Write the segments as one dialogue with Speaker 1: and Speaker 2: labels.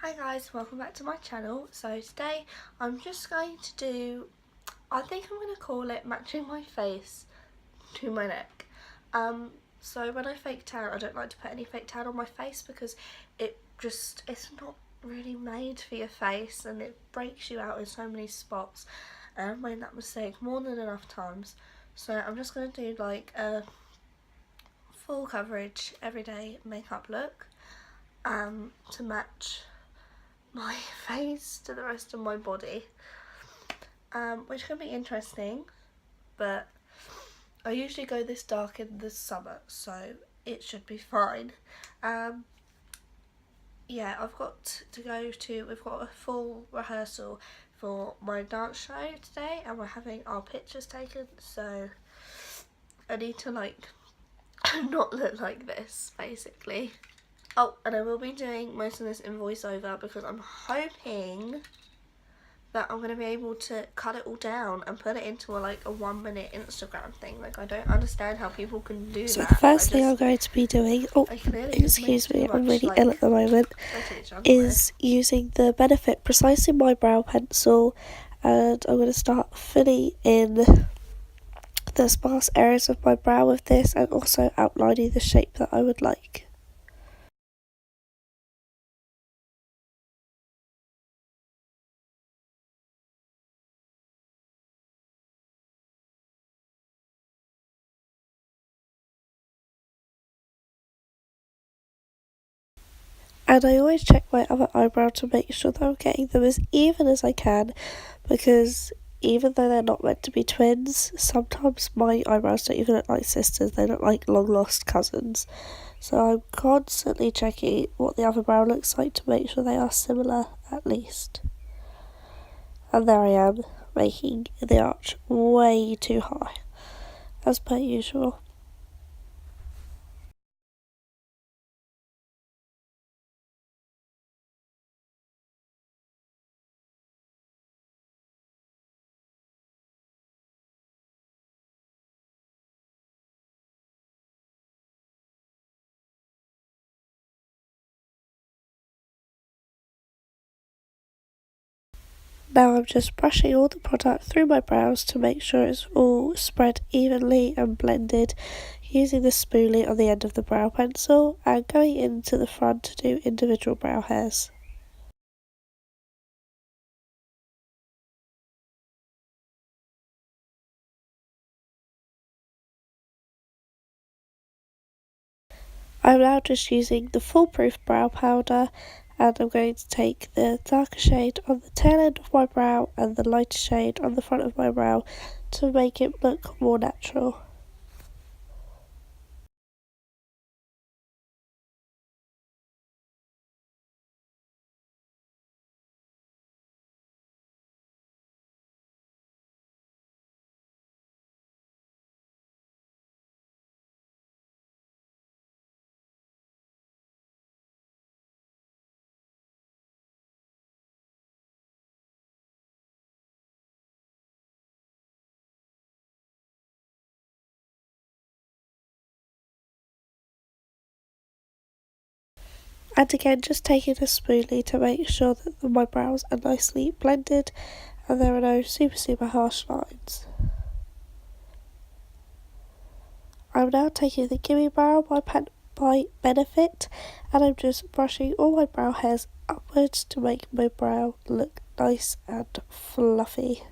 Speaker 1: Hi guys, welcome back to my channel. So today I'm just going to do, I think I'm going to call it matching my face to my neck. So when I fake tan, I don't like to put any fake tan on my face because it's not really made for your face and it breaks you out in so many spots. And I've made that mistake more than enough times. So I'm just going to do like a full coverage everyday makeup look to match my face to the rest of my body, which can be interesting, but I usually go this dark in the summer, so it should be fine. Yeah, we've got a full rehearsal for my dance show today, and we're having our pictures taken, so I need to not look like this, basically. Oh, and I will be doing most of this in voiceover because I'm hoping that I'm going to be able to cut it all down and put it into a 1 minute Instagram thing. I don't understand how people can do that.
Speaker 2: So the first thing I'm going to be doing, excuse me, I'm really ill at the moment, is using the Benefit Precisely My Brow Pencil, and I'm going to start filling in the sparse areas of my brow with this and also outlining the shape that I would like. And I always check my other eyebrow to make sure that I'm getting them as even as I can, because even though they're not meant to be twins, sometimes my eyebrows don't even look like sisters, they look like long lost cousins. So I'm constantly checking what the other brow looks like to make sure they are similar at least. And there I am, making the arch way too high, as per usual. Now I'm just brushing all the product through my brows to make sure it's all spread evenly and blended, using the spoolie on the end of the brow pencil and going into the front to do individual brow hairs. I'm now just using the foolproof brow powder, and I'm going to take the darker shade on the tail end of my brow and the lighter shade on the front of my brow to make it look more natural. And again, just taking a spoolie to make sure that my brows are nicely blended and there are no super harsh lines. I'm now taking the Gimme Brow by Benefit, and I'm just brushing all my brow hairs upwards to make my brow look nice and fluffy.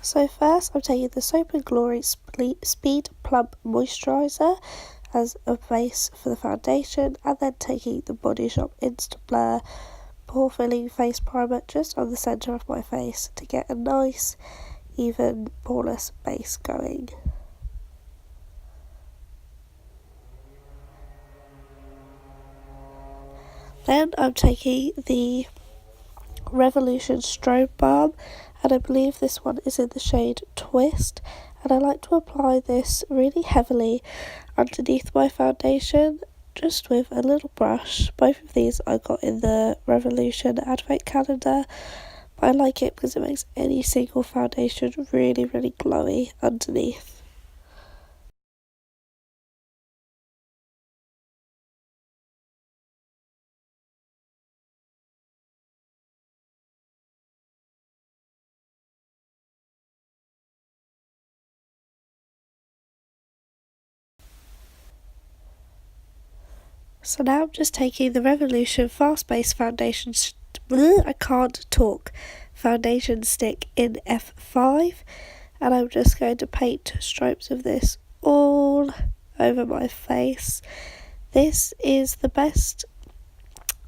Speaker 2: So first I'm taking the Soap & Glory Speed Plump Moisturiser as a base for the foundation, and then taking the Body Shop Insta Blur Pore Filling Face Primer just on the centre of my face to get a nice, even, poreless base going. Then I'm taking the Revolution Strobe Balm, and I believe this one is in the shade Twist, and I like to apply this really heavily underneath my foundation just with a little brush. Both of these I got in the Revolution Advent Calendar. I like it because it makes any single foundation really, really glowy underneath. So now I'm just taking the Revolution Fast Base Foundation, I can't talk, foundation stick in F5, and I'm just going to paint stripes of this all over my face. This is the best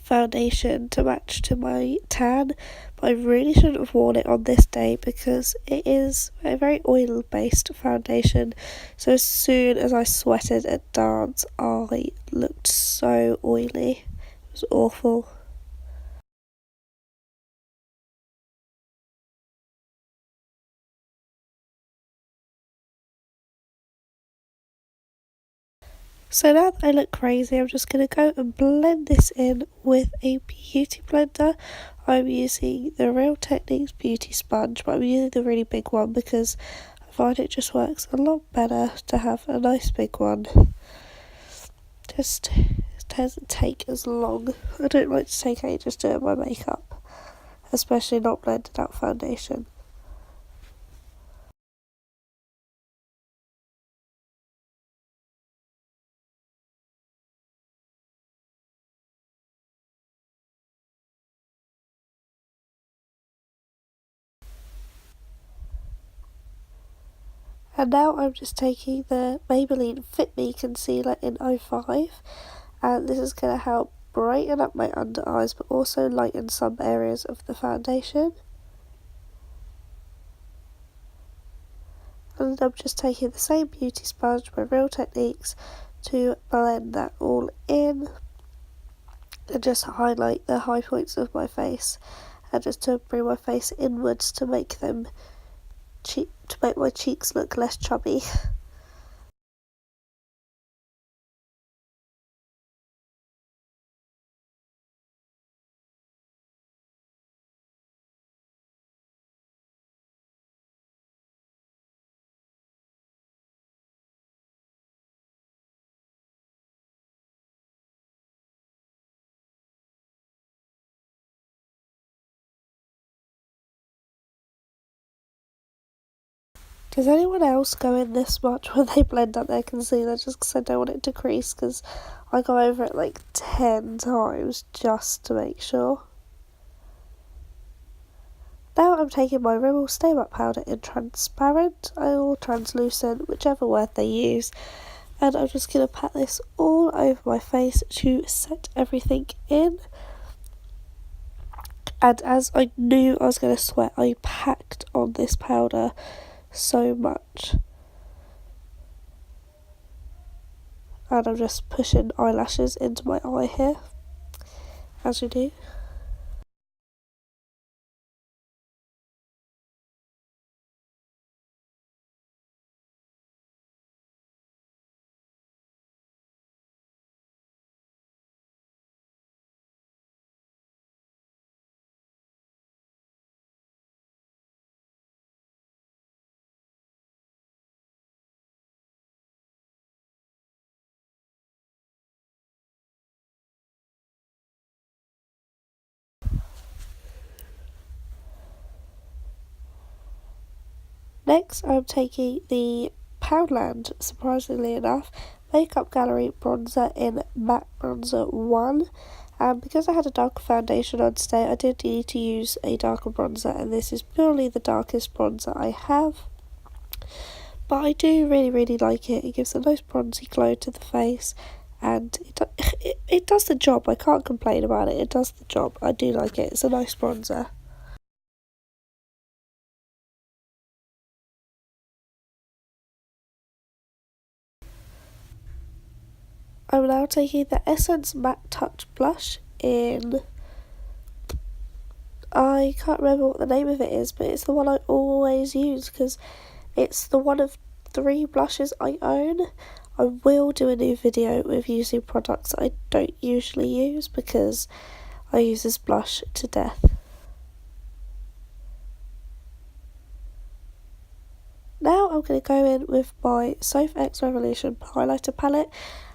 Speaker 2: foundation to match to my tan, but I really shouldn't have worn it on this day because it is a very oil based foundation, so as soon as I sweated at dance I looked so oily. It was awful. So now that I look crazy, I'm just going to go and blend this in with a beauty blender. I'm using the Real Techniques beauty sponge, but I'm using the really big one because I find it just works a lot better to have a nice big one. Just it doesn't take as long. I don't like to take ages doing my makeup, especially not blended out foundation. And now I'm just taking the Maybelline Fit Me Concealer in 05, and this is going to help brighten up my under eyes but also lighten some areas of the foundation. And I'm just taking the same beauty sponge by Real Techniques to blend that all in and just highlight the high points of my face, and just to bring my face inwards to make my cheeks look less chubby. Does anyone else go in this much when they blend out their concealer just because I don't want it to crease? Because I go over it like 10 times just to make sure. Now I'm taking my Rimmel Stay Matte Powder in transparent or translucent, whichever word they use, and I'm just going to pat this all over my face to set everything in. And as I knew I was going to sweat, I packed on this powder so much. And I'm just pushing eyelashes into my eye here, as you do. Next, I'm taking the Poundland, surprisingly enough, Makeup Gallery bronzer in Matte Bronzer 1. And because I had a darker foundation on today, I did need to use a darker bronzer, and this is purely the darkest bronzer I have. But I do really, really like it. It gives a nice bronzy glow to the face, and it does the job. I can't complain about it. It does the job. I do like it. It's a nice bronzer. I'm now taking the Essence Matte Touch Blush in... I can't remember what the name of it is, but it's the one I always use because it's the one of 3 blushes I own. I will do a new video with using products I don't usually use because I use this blush to death. Now I'm going to go in with my Sofa X Revolution highlighter palette,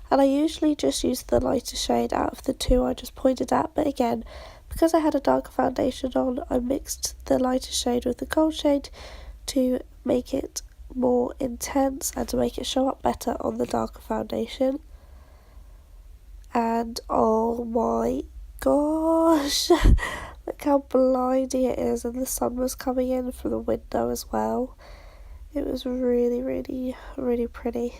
Speaker 2: and I usually just use the lighter shade out of the two I just pointed at, but again, because I had a darker foundation on, I mixed the lighter shade with the gold shade to make it more intense and to make it show up better on the darker foundation. And oh my gosh, look how blindy it is, and the sun was coming in from the window as well. It was really, really, really pretty.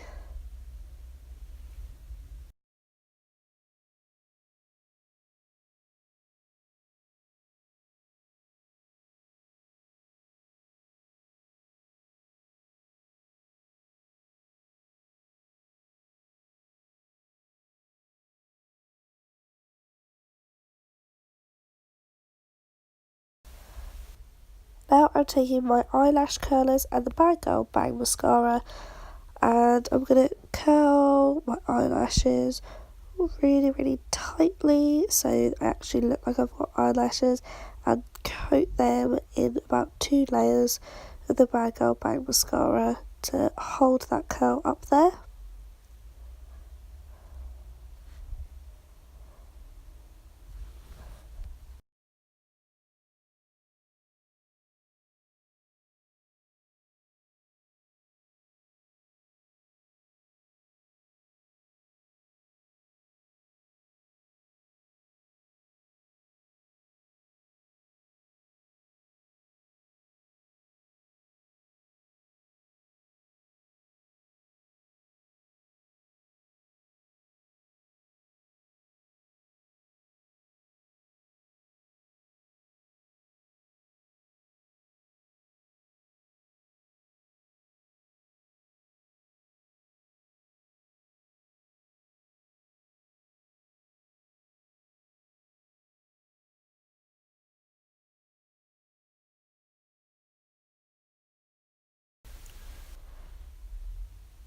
Speaker 2: Now I'm taking my eyelash curlers and the Bad Girl Bang Mascara, and I'm going to curl my eyelashes really, really tightly so they actually look like I've got eyelashes, and coat them in about 2 layers of the Bad Girl Bang Mascara to hold that curl up there.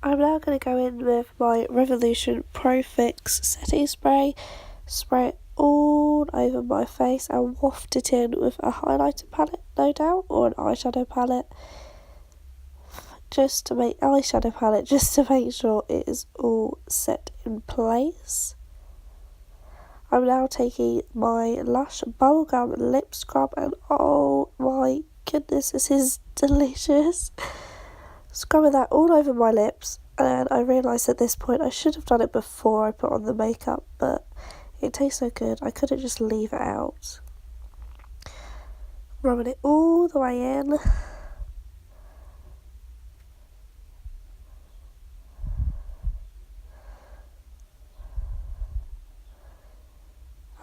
Speaker 2: I'm now going to go in with my Revolution Pro Fix setting spray, spray it all over my face and waft it in with a highlighter palette, no doubt, or an eyeshadow palette, just to make sure it is all set in place. I'm now taking my Lush Bubblegum Lip Scrub, and oh my goodness, this is delicious. Scrubbing that all over my lips, and I realised at this point I should have done it before I put on the makeup, but it tastes so good I couldn't just leave it out. Rubbing it all the way in.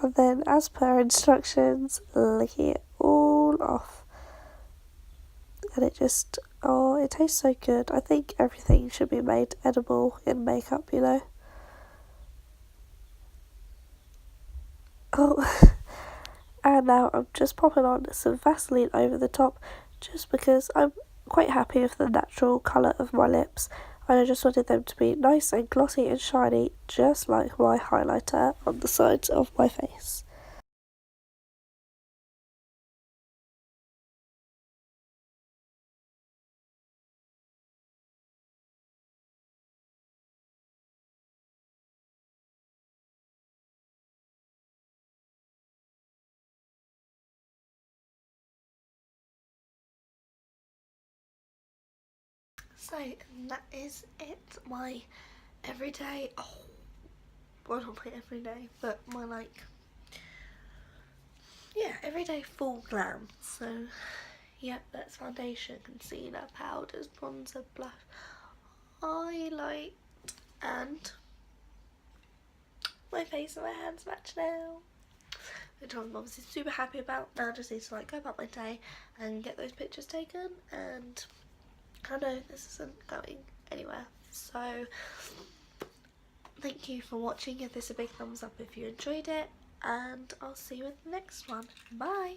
Speaker 2: And then, as per instructions, licking it all off. And it just, oh, it tastes so good. I think everything should be made edible in makeup, you know. Oh, and now I'm just popping on some Vaseline over the top, just because I'm quite happy with the natural colour of my lips, and I just wanted them to be nice and glossy and shiny, just like my highlighter on the sides of my face.
Speaker 1: So that is it, my everyday, well not my everyday, but my everyday full glam. So yep, that's foundation, concealer, powders, bronzer, blush, highlight, and my face and my hands match now, which I'm obviously super happy about. Now I just need to go about my day and get those pictures taken, and I know this isn't going anywhere, so thank you for watching. Give this a big thumbs up if you enjoyed it, and I'll see you in the next one. Bye!